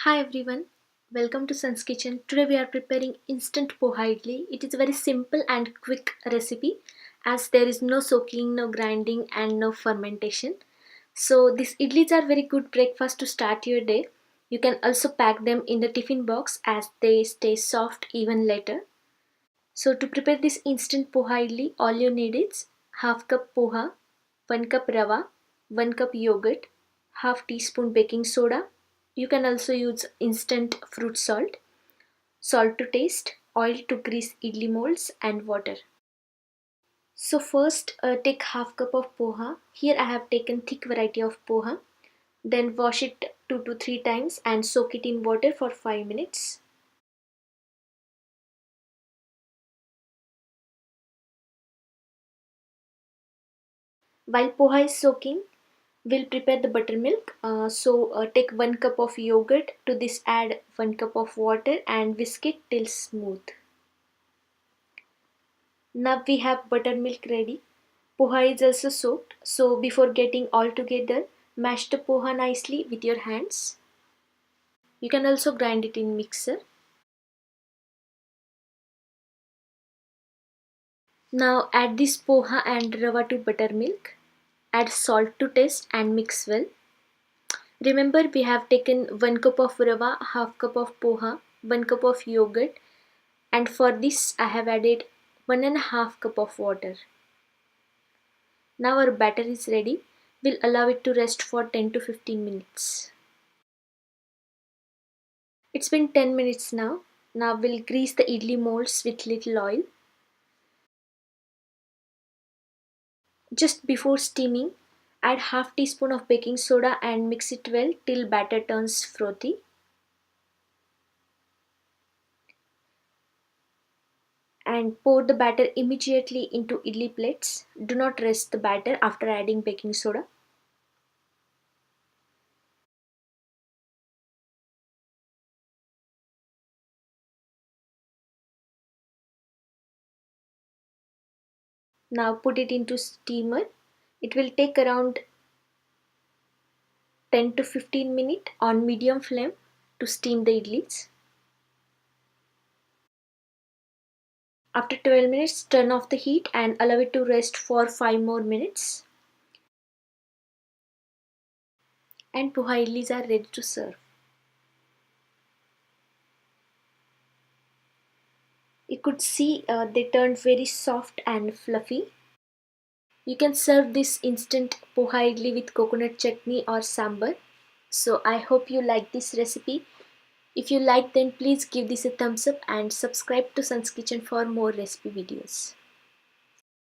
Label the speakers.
Speaker 1: Hi everyone, welcome to Sant's Kitchen. Today we are preparing instant poha idli. It is a very simple and quick recipe as there is no soaking, no grinding and no fermentation. So these idlis are very good breakfast to start your day. You can also pack them in the tiffin box as they stay soft even later. So to prepare this instant poha idli, all you need is half cup poha, 1 cup rava, 1 cup yogurt, half teaspoon baking soda. You can also use instant fruit salt, salt to taste, oil to grease idli molds and water. So first take half cup of poha. Here I have taken thick variety of poha. Then wash it 2 to 3 times and soak it in water for 5 minutes. While poha is soaking, we'll prepare the buttermilk. Take 1 cup of yogurt. To this add 1 cup of water and whisk it till smooth. Now we have buttermilk ready. Poha is also soaked. So before getting all together, mash the poha nicely with your hands. You can also grind it in mixer. Now add this poha and rava to buttermilk. Add salt to taste and mix well. Remember we have taken 1 cup of rava, half cup of poha, 1 cup of yogurt, and for this I have added 1.5 cup of water. Now our batter is ready. We'll allow it to rest for 10 to 15 minutes. It's been 10 minutes now. Now we'll grease the idli molds with little oil. Just before steaming, add half teaspoon of baking soda and mix it well till batter turns frothy. And pour the batter immediately into idli plates. Do not rest the batter after adding baking soda. Now put it into steamer. It will take around 10 to 15 minutes on medium flame to steam the idlis. After 12 minutes, turn off the heat and allow it to rest for 5 more minutes. And poha idlis are ready to serve. You could see they turned very soft and fluffy. You can serve this instant poha idli with coconut chutney or sambar. So I hope you like this recipe. If you like, then please give this a thumbs up and subscribe to Sun's Kitchen for more recipe videos.